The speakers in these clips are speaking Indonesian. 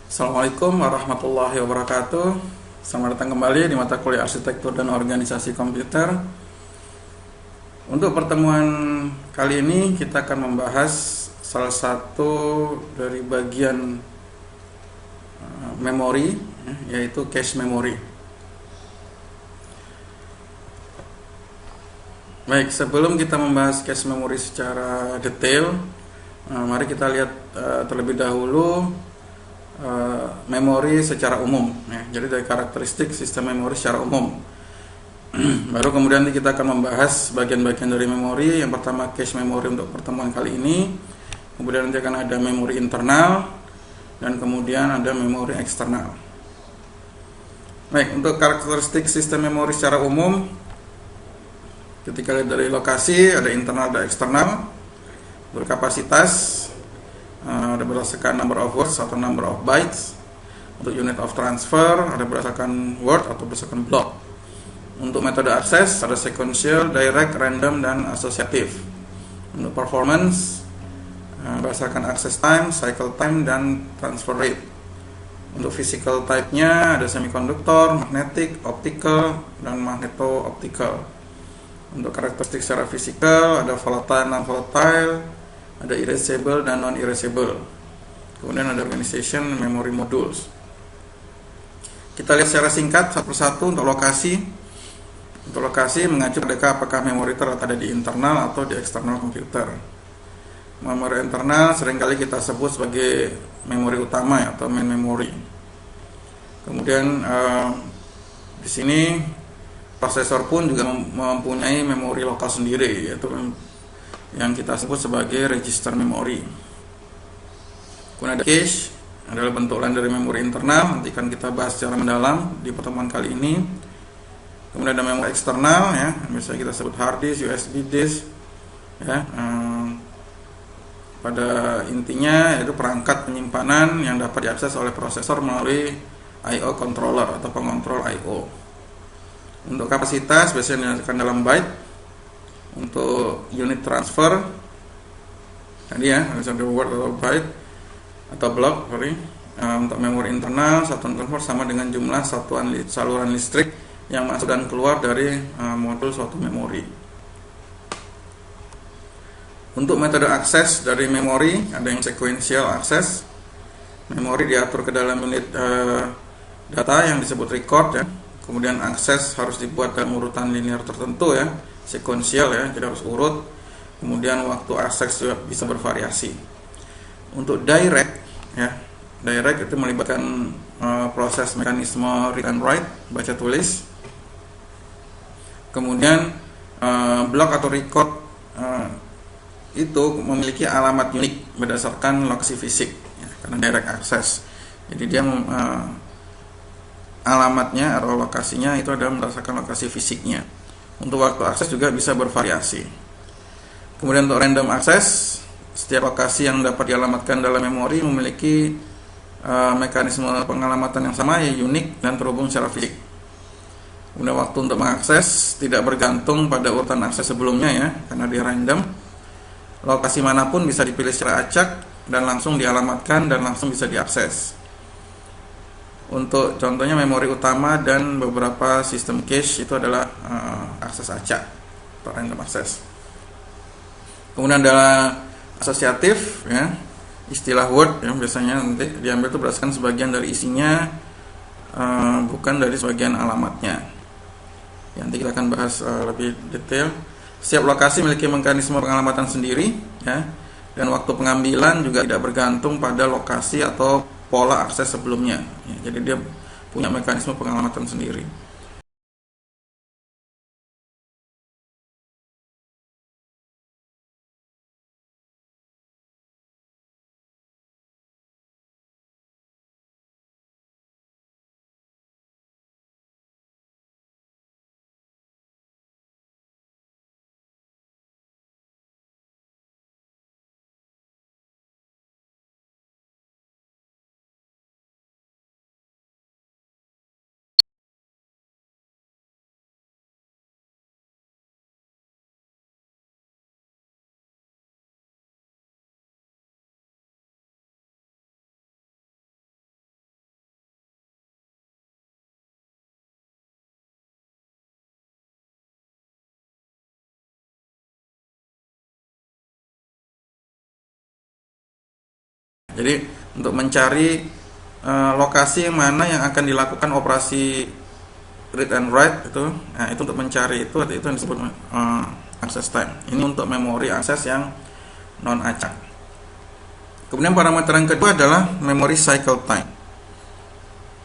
Assalamualaikum warahmatullahi wabarakatuh. Selamat datang kembali di mata kuliah Arsitektur dan Organisasi Komputer. Untuk pertemuan kali ini kita akan membahas salah satu dari bagian memori, yaitu cache memory. Baik, sebelum kita membahas cache memory secara detail, mari kita lihat terlebih dahulu memori secara umum, ya. Jadi dari karakteristik sistem memori secara umum. Baru kemudian kita akan membahas bagian-bagian dari memori. Yang pertama cache memory untuk pertemuan kali ini. Kemudian nanti akan ada memori internal dan kemudian ada memori eksternal. Baik, untuk karakteristik sistem memori secara umum, ketika lihat dari lokasi ada internal ada eksternal. Berkapasitas ada berdasarkan number of words atau number of bytes. Untuk unit of transfer ada berdasarkan word atau berdasarkan block. Untuk metode akses ada sequential, direct, random, dan asosiatif. Untuk performance berdasarkan access time, cycle time, dan transfer rate. Untuk physical type-nya ada semiconductor, magnetic, optical, dan magneto-optical. Untuk karakteristik secara fisikal ada volatile, non-volatile, ada erasable dan non-erasable. Kemudian ada organization memory modules. Kita lihat secara singkat satu persatu. Untuk lokasi. Untuk lokasi mengacu pada apakah memori terletak ada di internal atau di eksternal komputer. Memori internal seringkali kita sebut sebagai memori utama atau main memory. Kemudian di sini prosesor pun juga mempunyai memori lokal sendiri, yaitu yang kita sebut sebagai register memory. Kemudian ada cache, adalah bentuk lain dari memori internal. Nanti akan kita bahas secara mendalam di pertemuan kali ini. Kemudian ada memori eksternal, ya, misalnya kita sebut hard disk, USB disk, ya. Pada intinya yaitu perangkat penyimpanan yang dapat diakses oleh prosesor melalui I/O controller atau pengontrol I/O. Untuk kapasitas biasanya dinyatakan dalam byte. Untuk unit transfer tadi, ya, misalnya word atau byte atau block, untuk memori internal satuan transfer sama dengan jumlah satuan saluran listrik yang masuk dan keluar dari modul suatu memori. Untuk metode akses dari memori ada yang sequential access. Memori diatur ke dalam unit data yang disebut record, ya. Kemudian akses harus dibuat dalam urutan linear tertentu, ya, sequential, ya, jadi harus urut. Kemudian waktu akses juga bisa bervariasi. Untuk direct, ya, direct itu melibatkan proses mekanisme read and write, baca tulis. Kemudian block atau record itu memiliki alamat unik berdasarkan lokasi fisik, ya, karena direct access. Jadi dia alamatnya atau lokasinya itu adalah berdasarkan lokasi fisiknya. Untuk waktu akses juga bisa bervariasi. Kemudian untuk random access, setiap lokasi yang dapat dialamatkan dalam memori memiliki mekanisme pengalamatan yang sama, ya, unik dan terhubung secara fisik. Kemudian waktu untuk mengakses tidak bergantung pada urutan akses sebelumnya, ya, karena dia random. Lokasi manapun bisa dipilih secara acak dan langsung dialamatkan dan langsung bisa diakses. Untuk contohnya memori utama dan beberapa sistem cache itu adalah akses acak atau random access. Kemudian ada asosiatif, ya, istilah word yang biasanya nanti diambil itu berdasarkan sebagian dari isinya, bukan dari sebagian alamatnya. Nanti kita akan bahas lebih detail. Setiap lokasi memiliki mekanisme pengalamatan sendiri, ya, dan waktu pengambilan juga tidak bergantung pada lokasi atau pola akses sebelumnya, ya, jadi dia punya mekanisme pengalamatan sendiri. Jadi untuk mencari lokasi mana yang akan dilakukan operasi read and write itu, nah itu untuk mencari itu yang disebut access time. Ini untuk memori akses yang non acak. Kemudian parameter yang kedua adalah memory cycle time.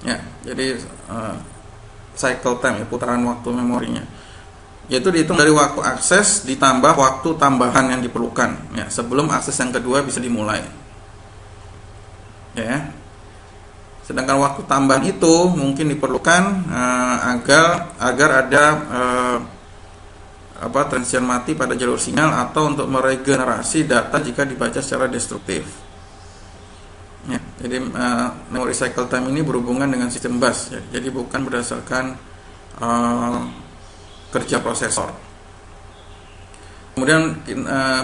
Ya, jadi cycle time ya, putaran waktu memorinya. Yaitu dihitung dari waktu akses ditambah waktu tambahan yang diperlukan ya sebelum akses yang kedua bisa dimulai. Ya. Sedangkan waktu tambahan itu mungkin diperlukan agar ada transition mati pada jalur sinyal atau untuk meregenerasi data jika dibaca secara destruktif. Ya, jadi memory cycle time ini berhubungan dengan sistem bus, ya, jadi bukan berdasarkan kerja prosesor. Kemudian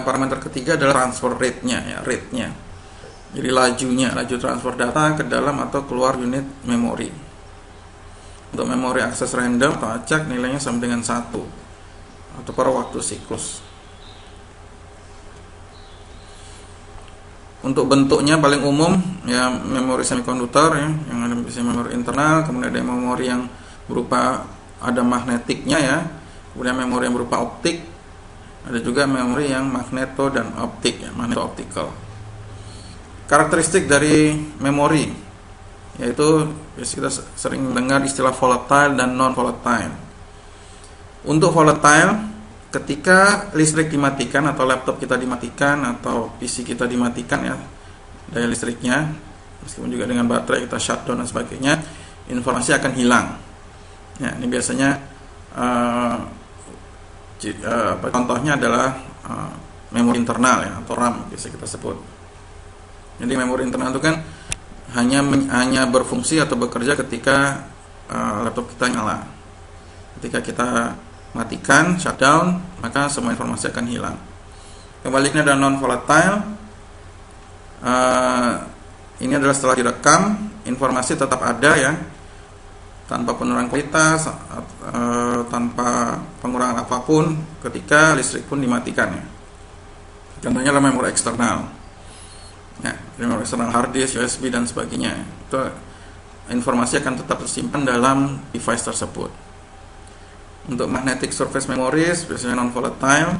parameter ketiga adalah transfer rate-nya, ya, rate-nya. Jadi laju transfer data ke dalam atau keluar unit memori. Untuk memori akses random atau acak nilainya sama dengan 1 atau per waktu siklus. Untuk bentuknya paling umum ya memori semikonduktor ya, yang ada bisa memori internal, kemudian ada memori yang berupa ada magnetiknya ya, kemudian memori yang berupa optik, ada juga memori yang magneto dan optik ya, magneto optical. Karakteristik dari memori yaitu kita sering dengar istilah volatile dan non volatile. Untuk volatile, ketika listrik dimatikan atau laptop kita dimatikan atau PC kita dimatikan ya daya listriknya, meskipun juga dengan baterai kita shutdown dan sebagainya, informasi akan hilang. Ya, ini biasanya contohnya adalah memori internal ya atau RAM bisa kita sebut. Jadi memori internal itu kan hanya berfungsi atau bekerja ketika laptop kita nyala. Ketika kita matikan, shutdown, maka semua informasi akan hilang. Kebaliknya ada non volatile. Ini adalah setelah direkam, informasi tetap ada ya, tanpa penurunan kualitas, tanpa pengurangan apapun ketika listrik pun dimatikan ya. Contohnya adalah memori eksternal. Ya, memori eksternal hard disk, USB dan sebagainya. Itu informasi akan tetap tersimpan dalam device tersebut. Untuk magnetic surface memories biasanya non volatile.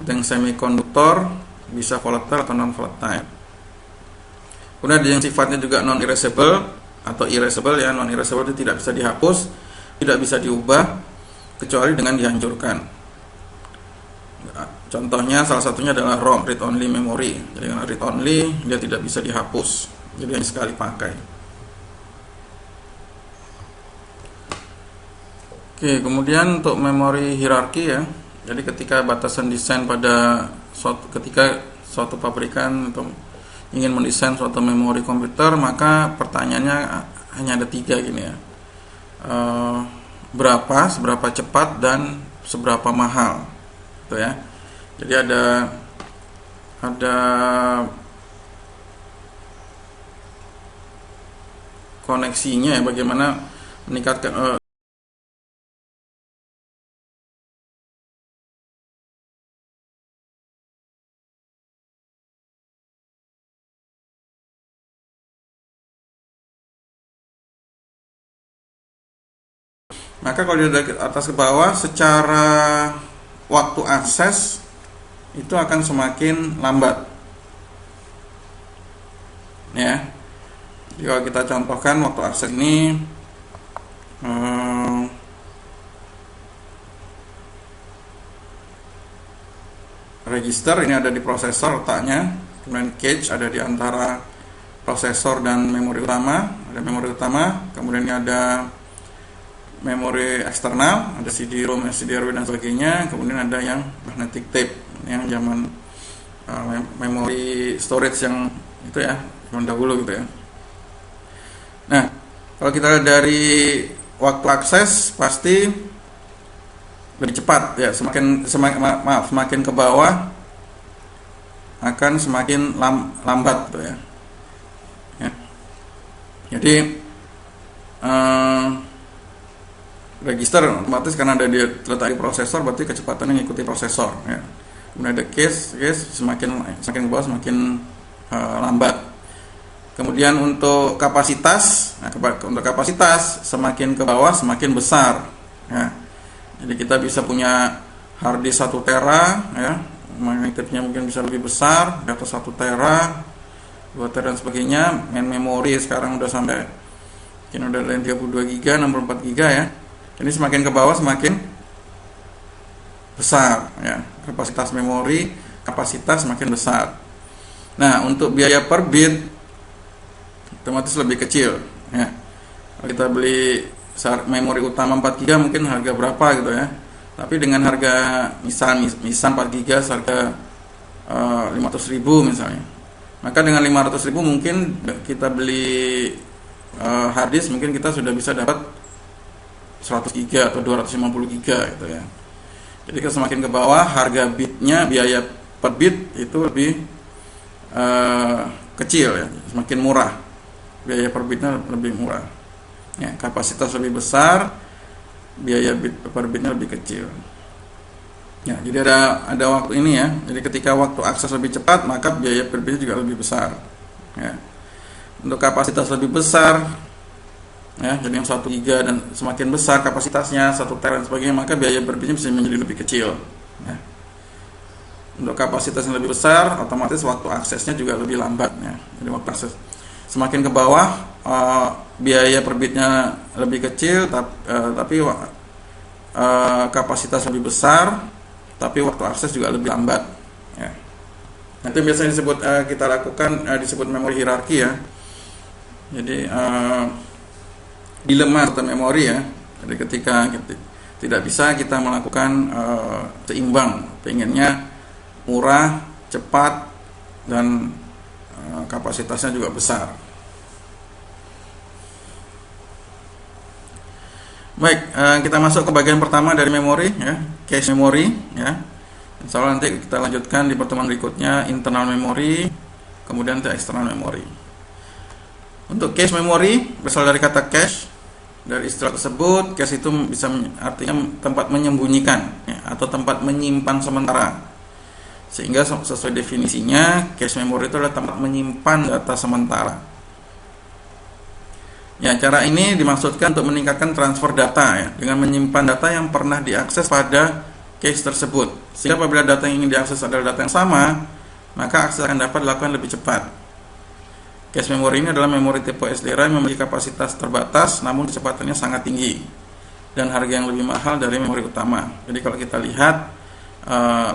Yang semikonduktor bisa volatile atau non volatile. Kemudian ada yang sifatnya juga non erasable atau erasable ya, non erasable itu tidak bisa dihapus, tidak bisa diubah kecuali dengan dihancurkan. Contohnya salah satunya adalah ROM, read only memory. Jadi karena read only dia tidak bisa dihapus, jadi hanya sekali pakai. Oke, kemudian untuk memori hierarki ya. Jadi ketika batasan desain pada ketika suatu pabrikan atau ingin mendesain suatu memori komputer, maka pertanyaannya hanya ada 3 gini ya. Seberapa cepat dan seberapa mahal. Gitu ya. Jadi ada koneksinya ya, bagaimana meningkatkan maka kalau dari atas ke bawah secara waktu akses itu akan semakin lambat ya. Jika kita contohkan waktu akses ini register ini ada di prosesor letaknya, kemudian cache ada di antara prosesor dan memori utama, kemudian ada memori eksternal, ada CD-ROM, CD-RW dan sebagainya, kemudian ada yang magnetic tape yang zaman memori storage yang itu ya, zaman dahulu gitu ya. Nah, kalau kita lihat dari waktu akses pasti lebih cepat ya, semakin ke bawah akan semakin lambat gitu ya. Jadi register otomatis karena ada terletak di prosesor, berarti kecepatannya mengikuti prosesor ya. Kemudian ada cache semakin ke bawah semakin lambat. Kemudian untuk kapasitas, untuk kapasitas semakin ke bawah semakin besar. Ya. Jadi kita bisa punya hard disk 1 tera, ya, magnetnya mungkin bisa lebih besar, di atas 1 tera, 2 tera dan sebagainya. Main memori sekarang udah sampai mungkin udah 32 GB, 64 GB ya. Ini semakin ke bawah semakin besar, ya. Kapasitas memori, kapasitas semakin besar. Nah, untuk biaya per bit otomatis lebih kecil, ya. Kalau kita beli memori utama 4 GB mungkin harga berapa gitu ya. Tapi dengan harga misal 4 GB harga 500.000 misalnya. Maka dengan 500.000 mungkin kita beli hard disk mungkin kita sudah bisa dapat 100 GB atau 250 GB gitu ya. Jadi semakin ke bawah harga bitnya, biaya per bit itu lebih kecil ya, semakin murah. Biaya per bitnya lebih murah. Ya, kapasitas lebih besar, biaya bit per bitnya lebih kecil. Ya, jadi ada waktu ini ya. Jadi ketika waktu akses lebih cepat, maka biaya per bitnya juga lebih besar. Ya. Untuk kapasitas lebih besar, ya, jadi yang 1 GB dan semakin besar kapasitasnya 1 tera dan sebagainya, maka biaya per bitnya bisa menjadi lebih kecil. Ya. Untuk kapasitas yang lebih besar, otomatis waktu aksesnya juga lebih lambat. Ya. Jadi waktu akses semakin ke bawah, biaya per bitnya lebih kecil, tapi kapasitas lebih besar, tapi waktu akses juga lebih lambat. Ya. Nanti biasanya disebut kita lakukan disebut memori hierarki ya. Jadi dilema atau memori ya. Jadi ketika tidak bisa kita melakukan seimbang, pengennya murah, cepat, dan kapasitasnya juga besar. Baik, kita masuk ke bagian pertama dari memori ya, cache memory ya. Insya Allah nanti kita lanjutkan di pertemuan berikutnya internal memory, kemudian ke external memory. Untuk cache memory berasal dari kata cache. Dari istilah tersebut, cache itu bisa artinya tempat menyembunyikan ya, atau tempat menyimpan sementara. Sehingga sesuai definisinya, cache memory itu adalah tempat menyimpan data sementara. Ya, cara ini dimaksudkan untuk meningkatkan transfer data ya, dengan menyimpan data yang pernah diakses pada cache tersebut. Sehingga apabila data yang ingin diakses adalah data yang sama, maka akses akan dapat dilakukan lebih cepat. Cache memory ini adalah memori tipe SDRAM yang memiliki kapasitas terbatas, namun kecepatannya sangat tinggi dan harga yang lebih mahal dari memori utama. Jadi kalau kita lihat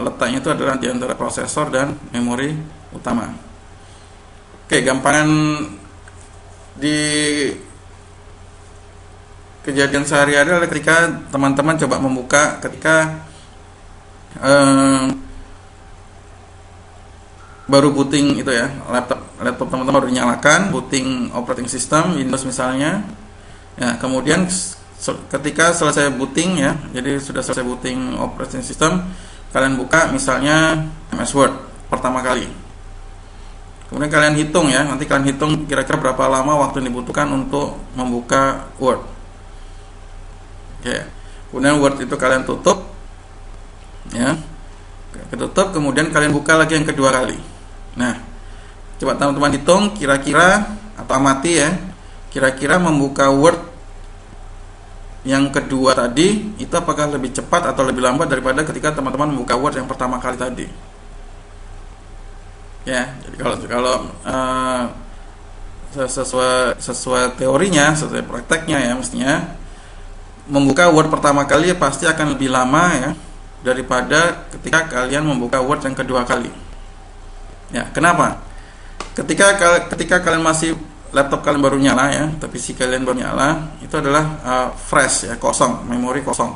letaknya itu adalah di antara prosesor dan memori utama. Oke, gampangan di kejadian sehari-hari adalah ketika teman-teman coba membuka ketika baru booting itu ya, laptop teman-teman baru dinyalakan, booting operating system Windows misalnya. Ya, kemudian ketika selesai booting ya, jadi sudah selesai booting operating system, kalian buka misalnya MS Word pertama kali. Kemudian kalian hitung ya, nanti kalian hitung kira-kira berapa lama waktu yang dibutuhkan untuk membuka Word. Oke. Kemudian Word itu kalian tutup ya. Ketutup, kemudian kalian buka lagi yang kedua kali. Nah, coba teman-teman hitung kira-kira atau amati ya, kira-kira membuka Word yang kedua tadi itu apakah lebih cepat atau lebih lambat daripada ketika teman-teman membuka Word yang pertama kali tadi. Ya, jadi kalau sesuai teorinya, sesuai prakteknya ya, mestinya membuka Word pertama kali pasti akan lebih lama ya daripada ketika kalian membuka Word yang kedua kali. Ya, kenapa? Ketika kalian masih laptop kalian baru nyala ya, tapi PC kalian baru nyala, itu adalah fresh ya, kosong, memori kosong.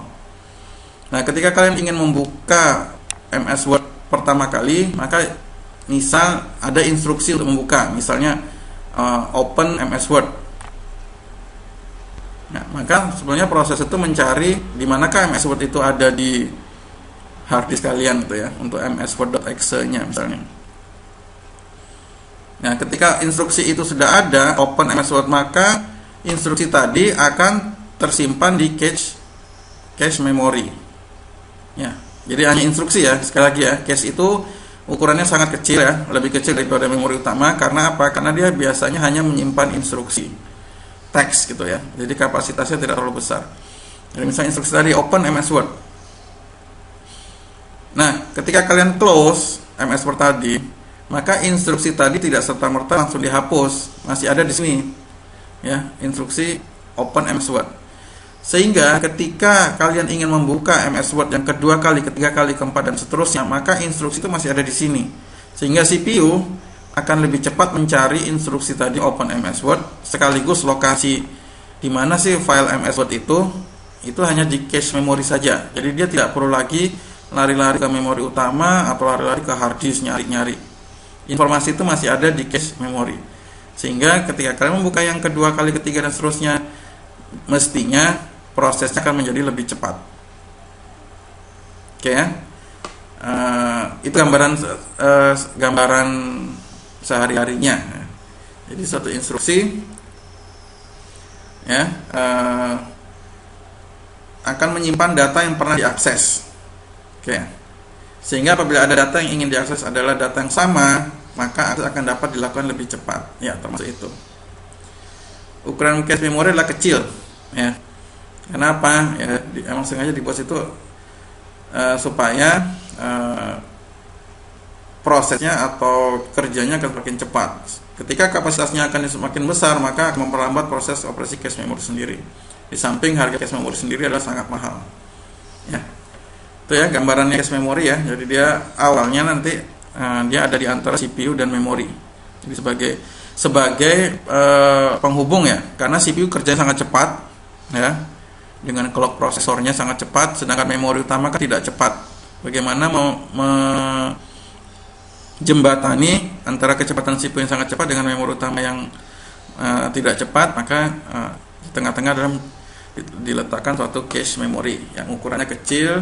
Nah, ketika kalian ingin membuka MS Word pertama kali, maka misal ada instruksi untuk membuka, misalnya open MS Word. Nah, maka sebenarnya proses itu mencari di manakah MS Word itu ada di hard disk kalian gitu ya, untuk msword.exe-nya misalnya. Nah, ketika instruksi itu sudah ada, open MS Word, maka instruksi tadi akan tersimpan di cache memory. Ya, jadi hanya instruksi ya, sekali lagi ya, cache itu ukurannya sangat kecil ya, lebih kecil daripada memori utama. Karena apa? Karena dia biasanya hanya menyimpan instruksi teks gitu ya, jadi kapasitasnya tidak terlalu besar. Jadi misalnya instruksi tadi open MS Word. Nah, ketika kalian close MS Word tadi, maka instruksi tadi tidak serta-merta langsung dihapus, masih ada di sini ya, instruksi open MS Word. Sehingga ketika kalian ingin membuka MS Word yang kedua kali, ketiga kali, keempat dan seterusnya, maka instruksi itu masih ada di sini. Sehingga CPU akan lebih cepat mencari instruksi tadi open MS Word, sekaligus lokasi di mana sih file MS Word itu hanya di cache memori saja. Jadi dia tidak perlu lagi lari-lari ke memori utama atau lari-lari ke hard disk nyari-nyari. Informasi itu masih ada di cache memori. Sehingga ketika kalian membuka yang kedua kali, ketiga dan seterusnya, mestinya prosesnya akan menjadi lebih cepat. Oke ya. Itu gambaran sehari-harinya. Jadi suatu instruksi ya akan menyimpan data yang pernah diakses. Oke. Sehingga apabila ada data yang ingin diakses adalah data yang sama, maka akses akan dapat dilakukan lebih cepat. Ya, termasuk itu. Ukuran cache memori adalah kecil, ya. Kenapa? Ya, emang sengaja dibuat itu supaya prosesnya atau kerjanya akan semakin cepat. Ketika kapasitasnya akan semakin besar, maka akan memperlambat proses operasi cache memori sendiri. Di samping harga cache memori sendiri adalah sangat mahal. Ya, itu ya gambarannya cache memori ya. Jadi dia awalnya nanti dia ada di antara CPU dan memori. Jadi sebagai penghubung ya, karena CPU kerjanya sangat cepat ya, dengan clock prosesornya sangat cepat, sedangkan memori utama kan tidak cepat. Bagaimana jembatani antara kecepatan CPU yang sangat cepat dengan memori utama yang tidak cepat, maka di tengah-tengah dalam diletakkan suatu cache memori yang ukurannya kecil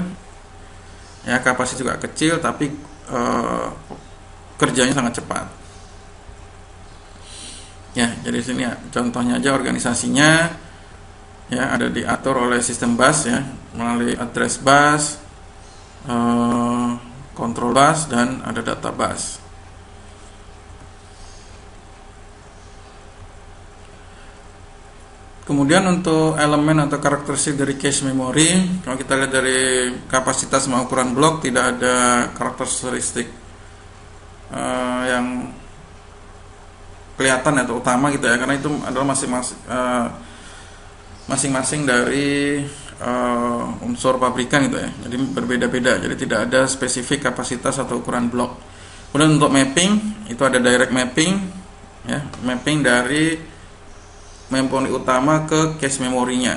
ya, kapasitas juga kecil, tapi kerjanya sangat cepat ya. Jadi sini ya, contohnya aja organisasinya ya, ada diatur oleh sistem bus ya, melalui address bus, control bus, dan ada data bus. Kemudian untuk elemen atau karakteristik dari cache memory, kalau kita lihat dari kapasitas sama ukuran blok, tidak ada karakteristik yang kelihatan atau utama gitu ya, karena itu adalah masing-masing dari unsur pabrikan gitu ya. Jadi berbeda-beda, jadi tidak ada spesifik kapasitas atau ukuran blok. Kemudian untuk mapping, itu ada direct mapping ya, mapping dari memori utama ke cache memorinya.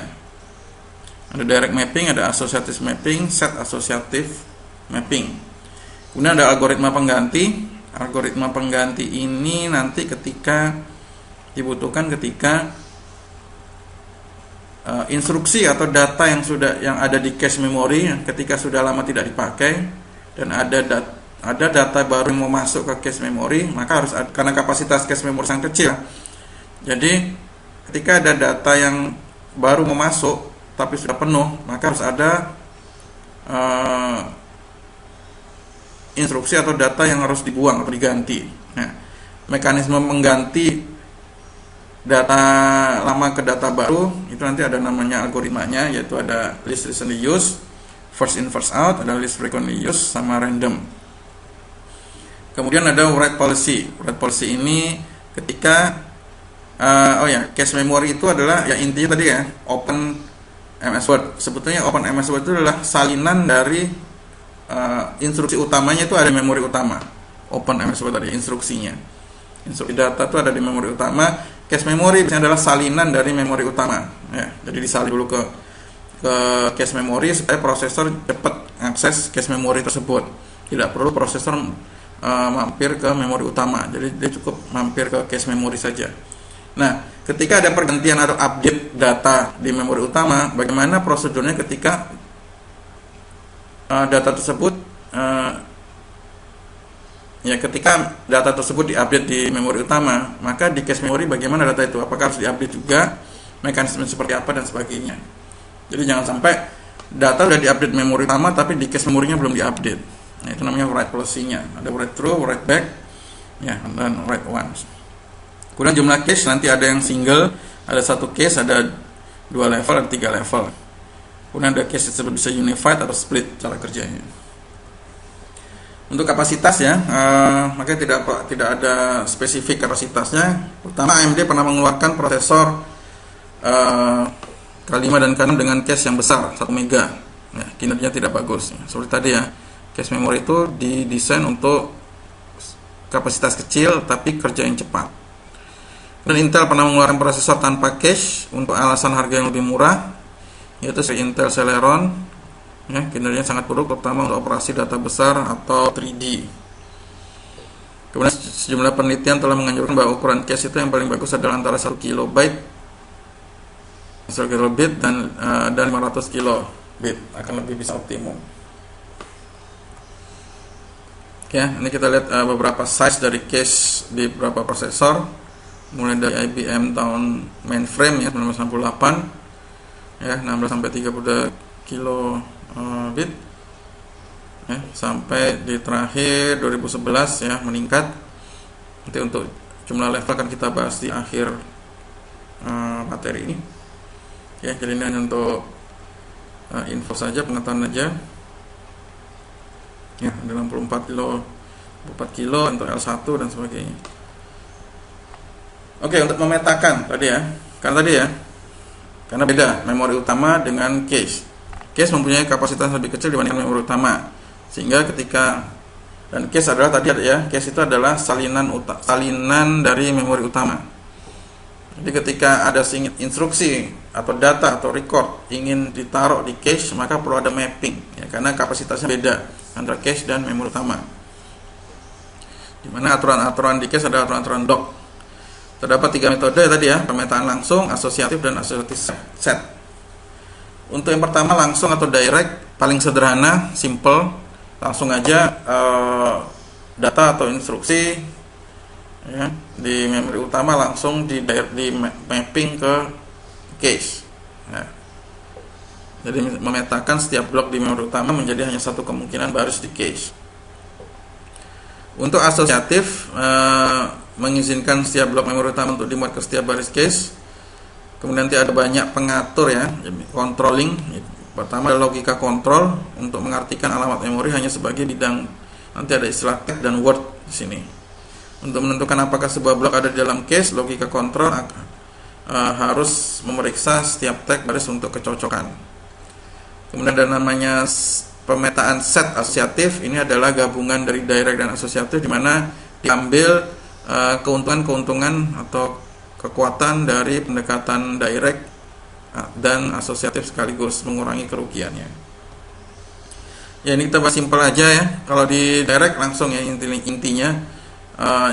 Ada direct mapping, ada associative mapping, set associative mapping. Kemudian ada algoritma pengganti. Algoritma pengganti ini nanti ketika dibutuhkan ketika instruksi atau data yang ada di cache memori ketika sudah lama tidak dipakai dan ada data baru yang mau masuk ke cache memori, maka harus ada, karena kapasitas cache memori sangat kecil. Jadi ketika ada data yang baru mau masuk tapi sudah penuh, maka harus ada instruksi atau data yang harus dibuang atau diganti. Nah, mekanisme mengganti data lama ke data baru itu nanti ada namanya algoritmanya, yaitu ada least recently used, first in first out, ada least frequently used, sama random. Kemudian ada write policy. Write policy ini ketika cache memory itu adalah ya intinya tadi ya, open MS Word. Sebetulnya open MS Word itu adalah salinan dari instruksi utamanya itu ada di memori utama. Open MS Word tadi instruksinya. Instruksi data itu ada di memori utama. Cache memory biasanya adalah salinan dari memori utama. Ya, jadi disalin dulu ke cache memory supaya prosesor cepat akses cache memory tersebut. Tidak perlu prosesor mampir ke memori utama. Jadi dia cukup mampir ke cache memory saja. Nah, ketika ada pergantian atau update data di memori utama, bagaimana prosedurnya ketika data tersebut ketika data tersebut diupdate di memori utama, maka di cache memori bagaimana data itu, apakah harus diupdate juga, mekanisme seperti apa dan sebagainya. Jadi jangan sampai data sudah diupdate memori utama tapi di cache memorinya belum diupdate Nah, itu namanya write policy-nya. Ada write through, write back, ya, dan write once. Kemudian jumlah cache nanti ada yang single, ada satu cache, ada 2 level, ada 3 level. Kemudian ada cache disebut bisa unified atau split cara kerjanya. Untuk kapasitas ya, makanya tidak ada spesifik kapasitasnya. Pertama, AMD pernah mengeluarkan prosesor K5 dan K6 dengan cache yang besar 1 mega. Ya, kinerjanya tidak bagus. Seperti tadi ya, cache memory itu didesain untuk kapasitas kecil tapi kerja yang cepat. Dan Intel pernah mengeluarkan prosesor tanpa cache untuk alasan harga yang lebih murah, yaitu Intel Celeron. Ya, kinerjanya sangat buruk, terutama untuk operasi data besar atau 3D. Kemudian sejumlah penelitian telah menganjurkan bahwa ukuran cache itu yang paling bagus adalah antara 1 kilobit dan 500 kilobit akan lebih bisa optimum. Ya, ini kita lihat beberapa size dari cache di beberapa prosesor, mulai dari IBM tahun mainframe ya 1998 ya 16 sampai 32 kilobit ya, sampai di terakhir 2011 ya meningkat. Nanti untuk jumlah level akan kita bahas di akhir materi ini. Ya, jadi ini hanya untuk info saja, pengetahuan aja. Ya, 64 kilo, 4 kilo untuk L1 dan sebagainya. Oke, untuk memetakan tadi ya. Karena beda memori utama dengan cache. Cache mempunyai kapasitas lebih kecil dibandingkan memori utama. Sehingga dan cache adalah tadi ya, cache itu adalah salinan dari memori utama. Jadi ketika ada instruksi atau data atau record ingin ditaruh di cache, maka perlu ada mapping ya, karena kapasitasnya beda antara cache dan memori utama. Di mana aturan-aturan di cache ada aturan-aturan dock. Terdapat 3 metode tadi ya, pemetaan langsung, asosiatif, dan asosiatif set. Untuk yang pertama langsung atau direct, paling sederhana, simple, langsung aja data atau instruksi ya, di memori utama langsung di mapping ke cache. Nah, jadi memetakan setiap blok di memori utama menjadi hanya satu kemungkinan baris di cache. Untuk asosiatif, mengizinkan setiap blok memori utama untuk dimuat ke setiap baris cache. Kemudian nanti ada banyak pengatur ya, controlling. Pertama ada logika kontrol untuk mengartikan alamat memori hanya sebagai bidang. Nanti ada istilah tag dan word di sini. Untuk menentukan apakah sebuah blok ada di dalam cache, logika kontrol harus memeriksa setiap tag baris untuk kecocokan. Kemudian ada namanya pemetaan set asosiatif. Ini adalah gabungan dari direct dan asosiatif, di mana diambil keuntungan atau kekuatan dari pendekatan direct dan asosiatif sekaligus mengurangi kerugiannya. Ya, ini kita bahas simpel aja ya. Kalau di direct langsung ya intinya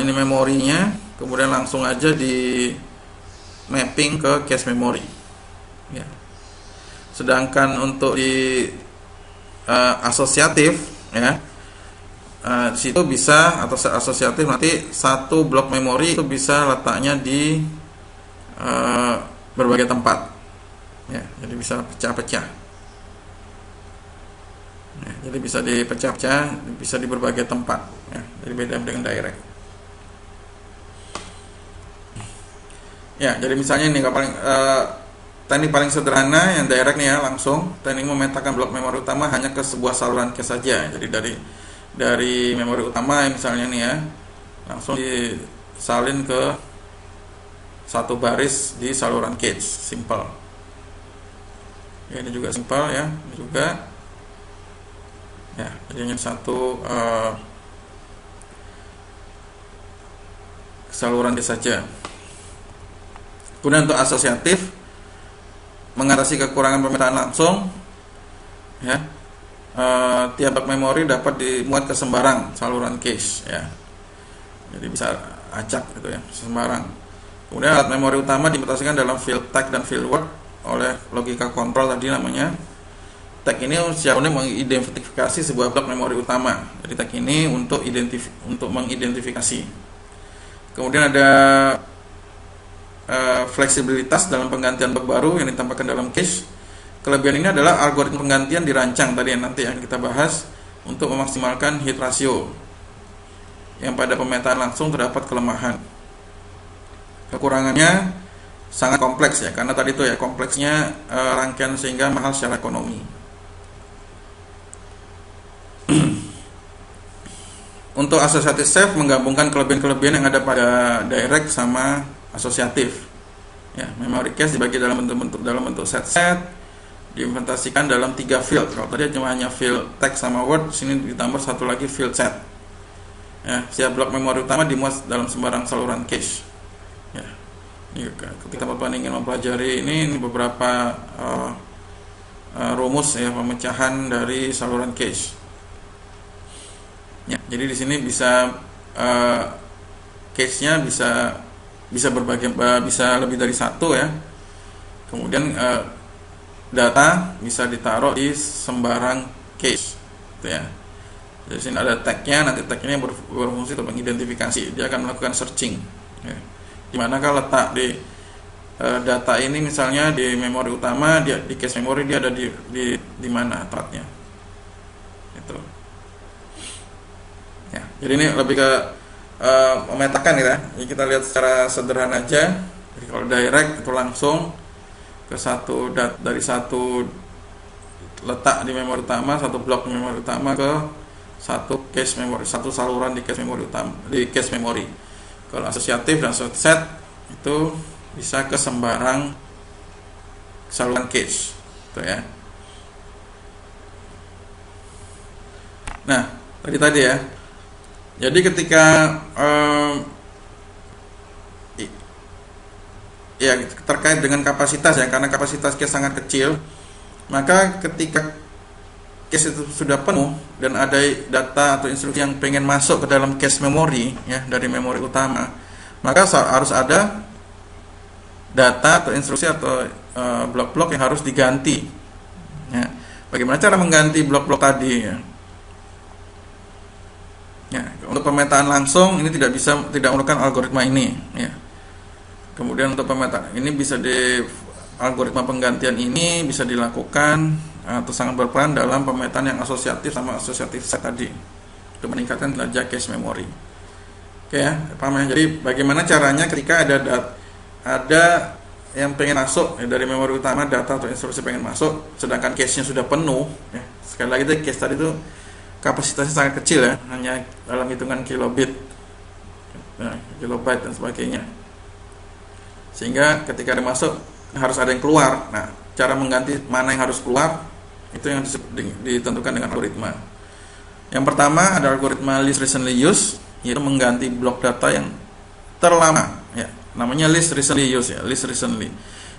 ini memorinya, kemudian langsung aja di mapping ke cache memory. Ya. Sedangkan untuk di asosiatif ya, di situ bisa atau asosiatif nanti satu blok memori itu bisa letaknya di berbagai tempat. Ya, jadi bisa pecah-pecah. Ya, jadi bisa dipecah-pecah, bisa di berbagai tempat. Ya, jadi beda dengan direct. Ya, jadi misalnya ini teknik paling sederhana yang direct nih ya, langsung teknik memetakan blok memori utama hanya ke sebuah saluran cache saja. Jadi dari memori utama misalnya nih ya, langsung disalin ke satu baris di saluran cache, simple. Ya, ini juga simple ya, ini juga. Ya, jadi hanya satu saluran cache saja. Kemudian untuk asosiatif, mengatasi kekurangan pemetaan langsung ya, tiap blok memori dapat dimuat ke sembarang saluran cache ya, jadi bisa acak gitu ya, sembarang. Kemudian alat memori utama diimplementasikan dalam field tag dan field word oleh logika kontrol tadi namanya. Tag ini secara mengidentifikasi sebuah blok memori utama. Jadi tag ini untuk mengidentifikasi. Kemudian ada fleksibilitas dalam penggantian blok baru yang ditambahkan dalam cache. Kelebihan ini adalah algoritma penggantian dirancang tadi yang nanti yang kita bahas untuk memaksimalkan hit ratio yang pada pemetaan langsung terdapat kelemahan. Kekurangannya sangat kompleks ya, karena tadi itu ya kompleksnya rangkaian sehingga mahal secara ekonomi. Untuk asosiatif safe menggabungkan kelebihan-kelebihan yang ada pada direct sama asosiatif. Ya, memory cache dibagi dalam bentuk set-set, diimplementasikan dalam 3 field. Kalau tadi cuma hanya field text sama word, sini ditambah satu lagi field set. Ya, setiap blok memori utama dimuat dalam sembarang saluran cache. Ya, ini ketika Bapak ingin mempelajari ini beberapa rumus ya pemecahan dari saluran cache. Ya, jadi di sini bisa cache-nya bisa berbagai, bisa lebih dari satu ya. Kemudian data bisa ditaruh di sembarang cache, gitu ya. Jadi sini ada tag-nya, nanti tag-nya berfungsi untuk mengidentifikasi. Dia akan melakukan searching. Ya. Di manakah letak di data ini, misalnya di memori utama, dia di cache memori dia ada di mana tempatnya. Itu. Ya, jadi ini lebih ke memetakan ya. Jadi kita lihat secara sederhana aja. Jadi kalau direct itu langsung ke dari satu letak di memori utama, satu blok di memori utama ke satu cache memori, satu saluran di cache memori utama, di cache memori. Kalau asosiatif dan set itu bisa ke sembarang saluran cache, gitu ya. Nah, tadi ya. Jadi ketika ya terkait dengan kapasitas ya, karena kapasitas cache sangat kecil, maka ketika cache itu sudah penuh dan ada data atau instruksi yang pengen masuk ke dalam cache memori ya dari memori utama, maka harus ada data atau instruksi atau blok-blok yang harus diganti. Ya. Bagaimana cara mengganti blok-blok tadi ya? Ya, untuk pemetaan langsung ini tidak memerlukan algoritma ini ya. Kemudian untuk pemetaan ini bisa algoritma penggantian ini bisa dilakukan atau sangat berperan dalam pemetaan yang asosiatif sama asosiatif set tadi untuk meningkatkan kinerja cache memori. Oke ya, paham ya? Jadi bagaimana caranya ketika ada yang pengen masuk ya, dari memori utama, data atau instruksi pengen masuk, sedangkan cache-nya sudah penuh ya. Sekali lagi cache tadi itu kapasitasnya sangat kecil ya, hanya dalam hitungan kilobit, kilobyte dan sebagainya. Sehingga ketika ada masuk harus ada yang keluar. Nah, cara mengganti mana yang harus keluar itu yang ditentukan dengan algoritma. Yang pertama ada algoritma least recently used, yaitu mengganti blok data yang terlama ya. Namanya least recently used ya, least recently.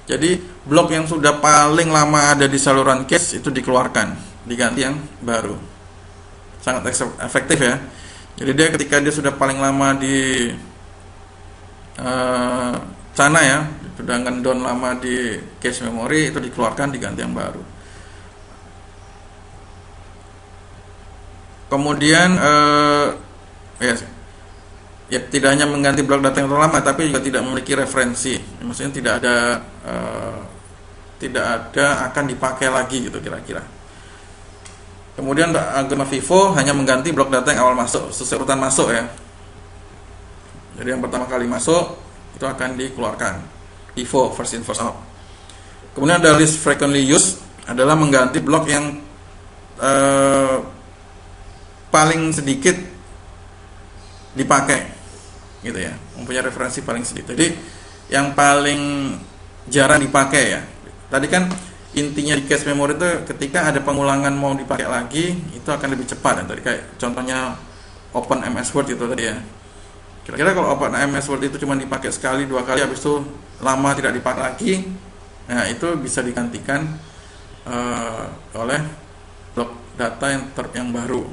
Jadi blok yang sudah paling lama ada di saluran cache itu dikeluarkan, diganti yang baru. Sangat efektif ya. Jadi ketika dia sudah paling lama di sana ya, sudah ngedown lama di cache memori, itu dikeluarkan, diganti yang baru. Kemudian ya tidak hanya mengganti blok data yang terlama, tapi juga tidak memiliki referensi. Maksudnya tidak ada akan dipakai lagi gitu kira-kira. Kemudian algoritma FIFO hanya mengganti blok data yang awal masuk, sesuai urutan masuk ya. Jadi yang pertama kali masuk itu akan dikeluarkan, FIFO, first in first out. Kemudian ada least frequently used, adalah mengganti blok yang paling sedikit dipakai, gitu ya, mempunyai referensi paling sedikit. Jadi yang paling jarang dipakai ya. Tadi kan intinya di cache memori itu ketika ada pengulangan mau dipakai lagi itu akan lebih cepat ya. Tadi kayak contohnya Open MS Word itu tadi ya. Kira-kira kalau Open MS Word itu cuma dipakai sekali, 2 kali, habis itu lama tidak dipakai lagi, nah itu bisa digantikan oleh blok data yang baru.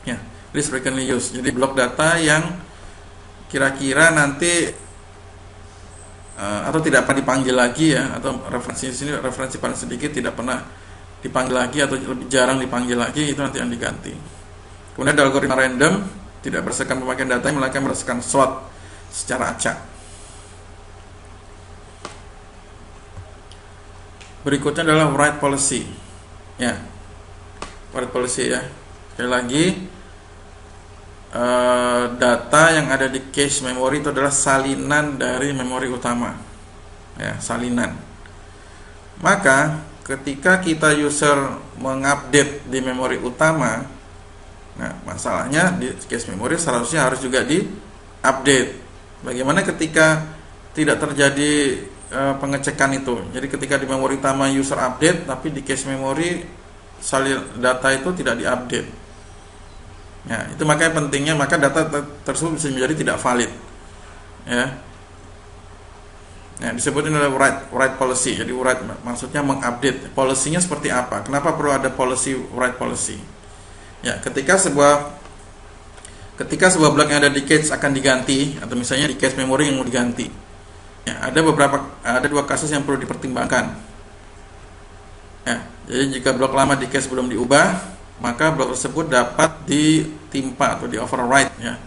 Ya, least frequently used. Jadi blok data yang kira-kira nanti atau tidak pernah dipanggil lagi ya, atau referensi di sini referensi paling sedikit tidak pernah dipanggil lagi atau lebih jarang dipanggil lagi, itu nanti yang diganti. Kemudian ada algoritma random, tidak berdasarkan pemakaian data, melainkan berdasarkan slot secara acak. Berikutnya adalah write policy. Ya. write policy ya. Sekali lagi, data yang ada di cache memori itu adalah salinan dari memori utama ya, salinan. Maka ketika kita user mengupdate di memori utama, nah masalahnya di cache memori seharusnya harus juga di-update. Bagaimana ketika tidak terjadi pengecekan itu? Jadi ketika di memori utama user update, tapi di cache memori data itu tidak diupdate. Ya, itu makanya pentingnya, maka data tersebut bisa menjadi tidak valid. Ya. Nah, disebutnya adalah write policy. Jadi write maksudnya mengupdate. Policy-nya seperti apa? Kenapa perlu ada policy, write policy? Ya, ketika sebuah blok yang ada di cache akan diganti, atau misalnya di cache memori yang mau diganti. Ya, ada dua kasus yang perlu dipertimbangkan. Ya, jadi jika blok lama di cache belum diubah, maka blok tersebut dapat ditimpa atau di overwrite ya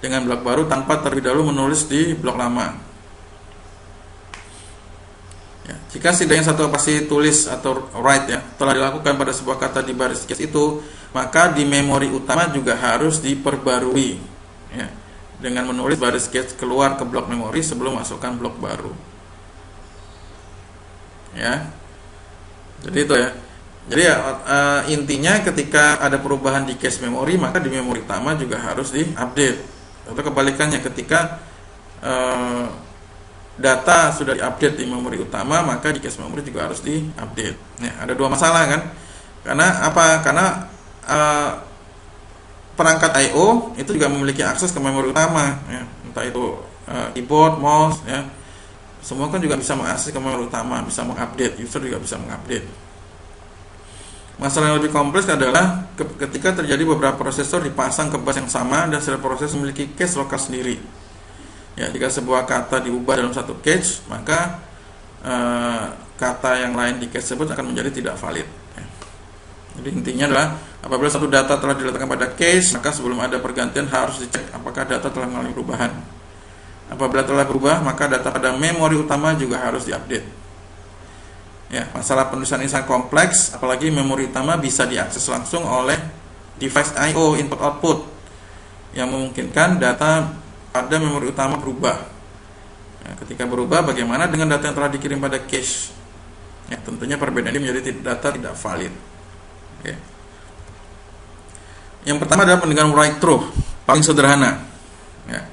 dengan blok baru tanpa terlebih dahulu menulis di blok lama. Ya, jika setidaknya satu operasi tulis atau write ya telah dilakukan pada sebuah kata di baris cache itu, maka di memori utama juga harus diperbarui ya dengan menulis baris cache keluar ke blok memori sebelum masukkan blok baru. Ya. Jadi itu ya. Jadi intinya ketika ada perubahan di cache memori, maka di memori utama juga harus diupdate. Atau kebalikannya, ketika data sudah diupdate di memori utama, maka di cache memori juga harus diupdate. Ya, ada dua masalah kan? Karena apa? Karena perangkat I/O itu juga memiliki akses ke memori utama, ya. Entah itu keyboard, mouse, ya. Semua kan juga bisa mengakses ke memori utama, bisa mengupdate. User juga bisa mengupdate. Masalah yang lebih kompleks adalah ketika terjadi beberapa prosesor dipasang ke bus yang sama dan setiap proses memiliki cache lokal sendiri. Ya, jika sebuah kata diubah dalam satu cache, maka kata yang lain di cache tersebut akan menjadi tidak valid. Ya. Jadi intinya adalah apabila satu data telah diletakkan pada cache, maka sebelum ada pergantian harus dicek apakah data telah mengalami perubahan. Apabila telah berubah, maka data pada memori utama juga harus diupdate. Ya, masalah penulisan ini sangat kompleks, apalagi memori utama bisa diakses langsung oleh device I/O input output yang memungkinkan data pada memori utama berubah. Ya, ketika berubah, bagaimana dengan data yang telah dikirim pada cache? Ya, tentunya perbedaan ini menjadi data tidak valid. Oke. Yang pertama adalah dengan write through, paling sederhana. Ya.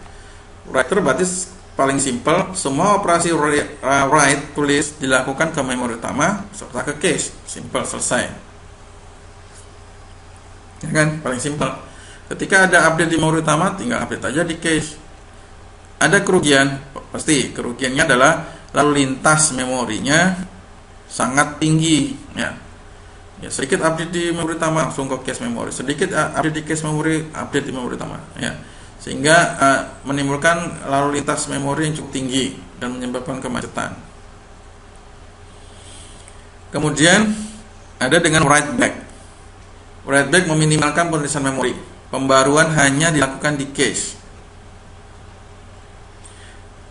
Write through berarti paling simpel, semua operasi write tulis dilakukan ke memori utama serta ke cache, simpel, selesai. Ya kan, paling simpel. Ketika ada update di memori utama, tinggal update aja di cache. Ada kerugian, pasti kerugiannya adalah lalu lintas memorinya sangat tinggi. Ya, sedikit update di memori utama langsung ke cache memori, sedikit update di cache memori, update di memori utama. Ya. Sehingga menimbulkan lalu lintas memori yang cukup tinggi dan menyebabkan kemacetan. Kemudian ada dengan write back. Write back meminimalkan penulisan memori. Pembaruan hanya dilakukan di cache.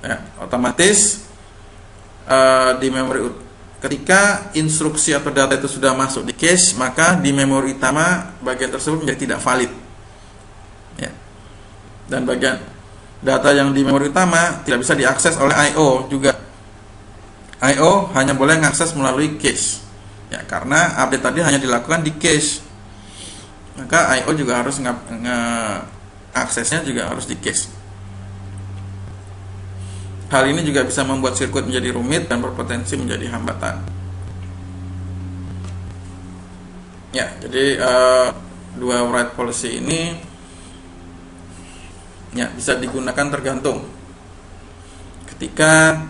Ya, otomatis di memori ketika instruksi atau data itu sudah masuk di cache, maka di memori utama bagian tersebut menjadi tidak valid. Ya. Dan bagian data yang di memori utama tidak bisa diakses oleh I/O juga. I/O hanya boleh mengakses melalui cache. Ya, karena update tadi hanya dilakukan di cache. Maka I/O juga harus aksesnya juga harus di cache. Hal ini juga bisa membuat sirkuit menjadi rumit dan berpotensi menjadi hambatan. Ya, jadi dua write policy ini ya bisa digunakan tergantung. Ketika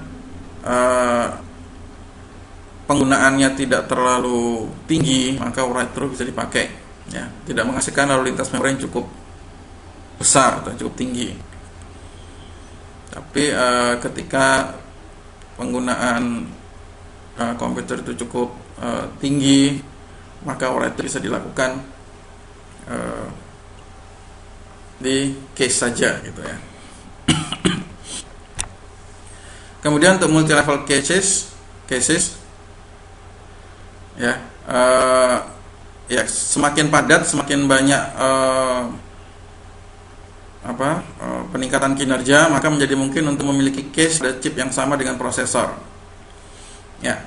penggunaannya tidak terlalu tinggi, maka write through bisa dipakai. Ya, tidak menghasilkan lalu lintas memori yang cukup besar atau cukup tinggi. Tapi ketika penggunaan komputer itu cukup tinggi, maka write through bisa dilakukan di cache saja gitu ya. Kemudian untuk multi level caches ya ya semakin padat, semakin banyak peningkatan kinerja, maka menjadi mungkin untuk memiliki cache pada chip yang sama dengan prosesor. Ya.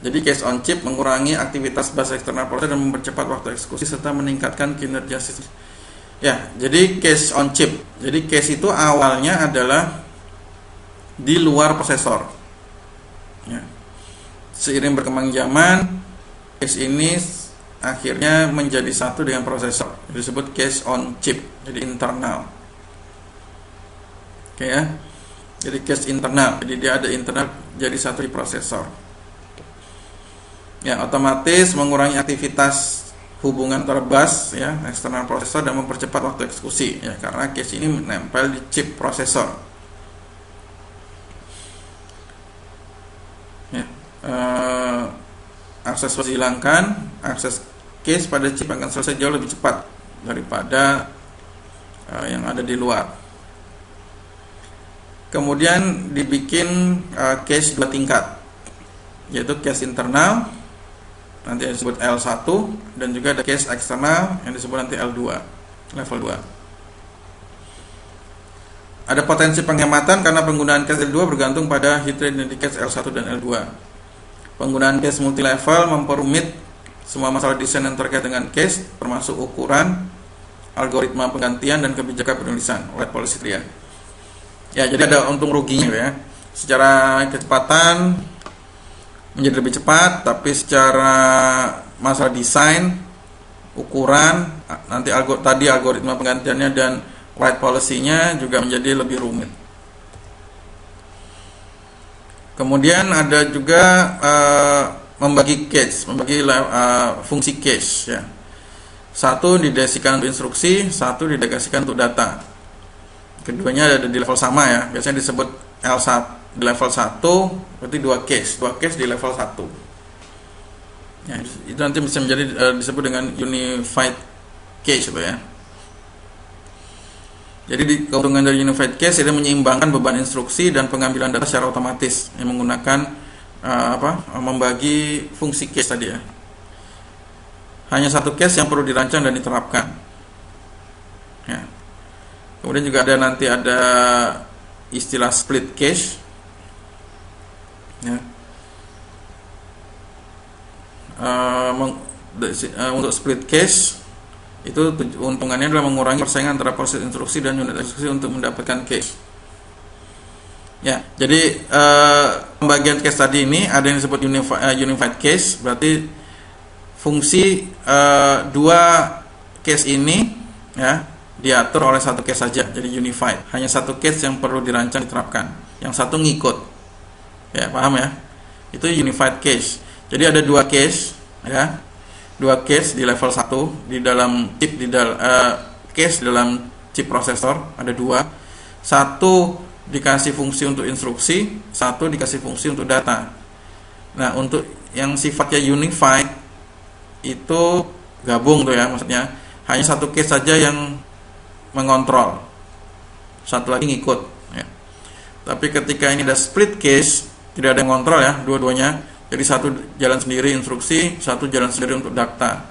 Jadi cache on chip mengurangi aktivitas bus eksternal prosesor dan mempercepat waktu eksekusi serta meningkatkan kinerja sistem. Ya, jadi cache on chip. Jadi cache itu awalnya adalah di luar prosesor. Ya. Seiring berkembang zaman, cache ini akhirnya menjadi satu dengan prosesor. Disebut cache on chip, jadi internal. Oke ya. Jadi cache internal. Jadi dia ada internal jadi satu di prosesor. Ya, otomatis mengurangi aktivitas hubungan antara bus ya, eksternal prosesor dan mempercepat waktu eksekusi ya, karena cache ini menempel di chip prosesor. Ya, akses dihilangkan, akses cache pada chip akan selesai jauh lebih cepat daripada yang ada di luar. Kemudian dibikin cache dua tingkat, yaitu cache internal nanti disebut L1 dan juga ada cache eksternal yang disebut nanti L2, level 2. Ada potensi penghematan karena penggunaan cache L2 bergantung pada hit rate dari cache L1 dan L2. Penggunaan cache multi-level memperumit semua masalah desain yang terkait dengan cache, termasuk ukuran, algoritma penggantian dan kebijakan penulisan oleh policy tree. Ya, jadi ada untung ruginya ya. Secara kecepatan menjadi lebih cepat, tapi secara masalah desain, ukuran, nanti algoritma penggantiannya dan write policy-nya juga menjadi lebih rumit. Kemudian ada juga membagi cache, fungsi cache ya. Satu didedikasikan untuk instruksi, satu didedikasikan untuk data. Keduanya ada di level sama ya, biasanya disebut L1. Di level 1 berarti dua case di level 1 ya, itu nanti bisa menjadi disebut dengan unified cache itu ya. Jadi keuntungan dari unified cache itu menyeimbangkan beban instruksi dan pengambilan data secara otomatis yang menggunakan membagi fungsi cache tadi ya. Hanya satu cache yang perlu dirancang dan diterapkan ya. Kemudian juga ada istilah split cache ya. Untuk split cache itu untungannya adalah mengurangi persaingan antara proses instruksi dan unit eksekusi untuk mendapatkan cache ya. Jadi pembagian cache tadi ini ada yang disebut unified cache, berarti fungsi dua cache ini ya diatur oleh satu cache saja, jadi unified. Hanya satu cache yang perlu dirancang diterapkan, yang satu ngikut ya, paham ya? Itu unified cache. Jadi ada dua cache ya, dua cache di level 1 di dalam chip cache di dalam chip prosesor ada dua. Satu dikasih fungsi untuk instruksi, satu dikasih fungsi untuk data. Nah, untuk yang sifatnya unified itu gabung tuh ya, maksudnya hanya satu cache saja yang mengontrol, satu lagi ngikut ya. Tapi ketika ini ada split cache, tidak ada yang kontrol ya, dua-duanya. Jadi satu jalan sendiri instruksi, satu jalan sendiri untuk data.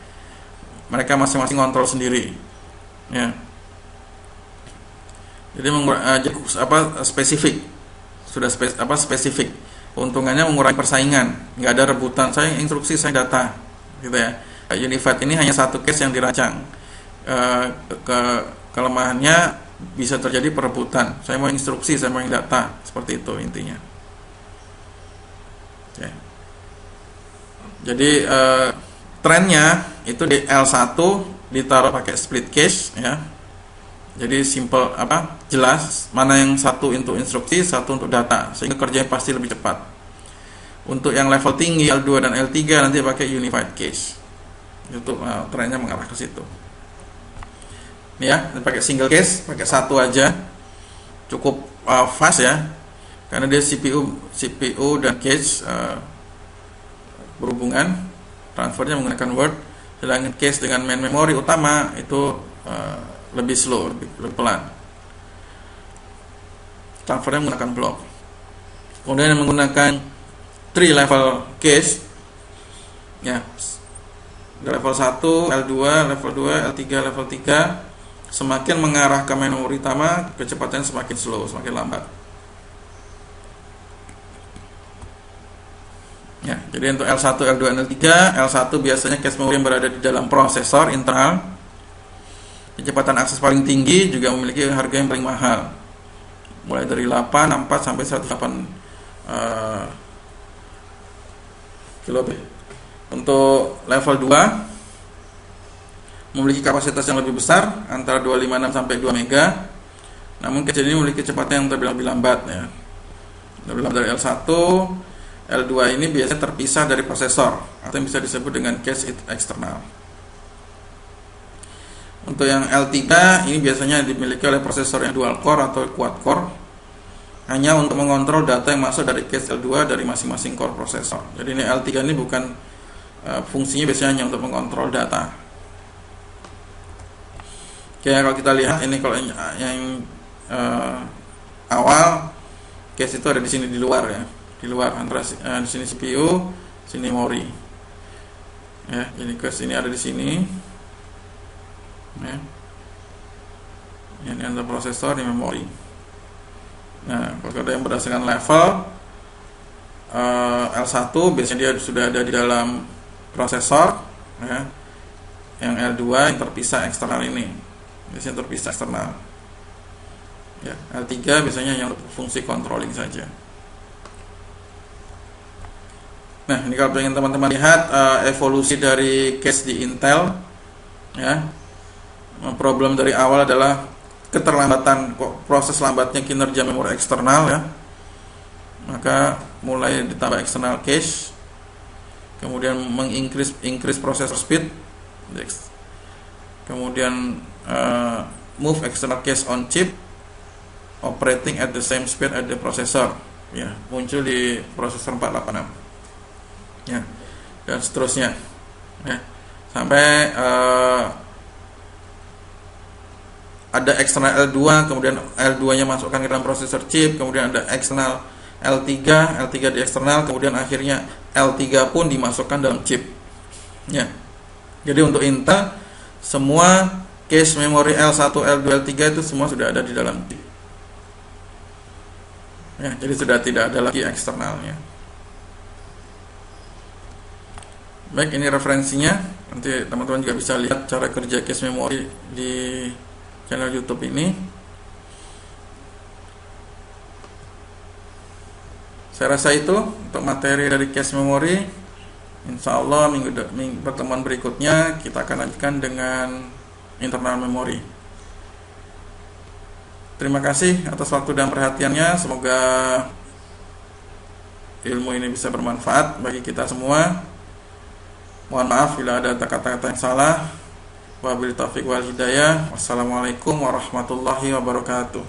Mereka masing-masing kontrol sendiri. Ya. Jadi spesifik. Sudah spesifik. Keuntungannya mengurangi persaingan, nggak ada rebutan saya instruksi, saya data, gitu ya. Unified ini hanya satu cache yang dirancang. Kelemahannya bisa terjadi perebutan. Saya mau instruksi, saya mau yang data, seperti itu intinya. Okay. Jadi trennya itu di L1 ditaruh pakai split cache ya. Jadi simple jelas mana yang satu untuk instruksi, satu untuk data, sehingga kerjanya pasti lebih cepat. Untuk yang level tinggi L2 dan L3 nanti pakai unified cache. Itu trennya mengarah ke situ. Ya, pakai single cache, pakai satu aja cukup fast ya, karena dia CPU dan cache berhubungan, transfernya menggunakan word. Sedangkan cache dengan main memory utama itu lebih slow, lebih pelan, transfernya menggunakan block. Kemudian menggunakan 3 level cache ya, level 1, L2, level 2, L3, level 3, semakin mengarah ke memori utama, kecepatannya semakin slow, semakin lambat. Ya, jadi untuk L1, L2, L3, L1 biasanya cache memori yang berada di dalam prosesor internal. Kecepatan akses paling tinggi juga memiliki harga yang paling mahal. Mulai dari 8, 4 sampai 108 kilobit. Untuk level 2 memiliki kapasitas yang lebih besar, antara 256 sampai 2 mega. Namun cache ini memiliki kecepatan yang lebih lambat ya. Lebih lambat dari L1. L2 ini biasanya terpisah dari prosesor atau yang bisa disebut dengan cache eksternal. Untuk yang L3 ini biasanya dimiliki oleh prosesor yang dual core atau quad core, hanya untuk mengontrol data yang masuk dari cache L2 dari masing-masing core prosesor. Jadi ini L3 ini bukan fungsinya biasanya hanya untuk mengontrol data. Oke, kalau kita lihat ini, kalau yang awal cache itu ada di sini, di luar ya, di luar, antara di sini CPU, sini memori. Ya, jadi cache ini ada di sini. Ya. Ini antara prosesor di memori. Nah, kalau ada yang berdasarkan level L1 biasanya dia sudah ada di dalam prosesor ya. Yang L2 yang terpisah eksternal ini biasanya terpisah eksternal ya. L3 biasanya yang fungsi controlling saja. Nah, ini kalau ingin teman-teman lihat evolusi dari cache di Intel ya. Problem dari awal adalah keterlambatan, proses lambatnya kinerja memori eksternal ya. Maka mulai ditambah external cache, kemudian increase processor speed, kemudian move external cache on chip operating at the same speed at the processor ya, muncul di prosesor 486 ya, dan seterusnya ya, sampai ada eksternal L2, kemudian L2 nya masukkan ke dalam prosesor chip, kemudian ada eksternal L3 di eksternal, kemudian akhirnya L3 pun dimasukkan dalam chip ya. Jadi untuk Intel semua cache memori L1, L2, L3 itu semua sudah ada di dalam chip ya, jadi sudah tidak ada lagi eksternalnya. Baik, ini referensinya, nanti teman-teman juga bisa lihat cara kerja cache memori di channel YouTube ini. Saya rasa itu untuk materi dari cache memori. Insya Allah pertemuan berikutnya kita akan lanjutkan dengan internal memori. Terima kasih atas waktu dan perhatiannya. Semoga ilmu ini bisa bermanfaat bagi kita semua. Mohon maaf bila ada kata-kata yang salah. Wabillahi taufiq wal hidayah. Wassalamualaikum warahmatullahi wabarakatuh.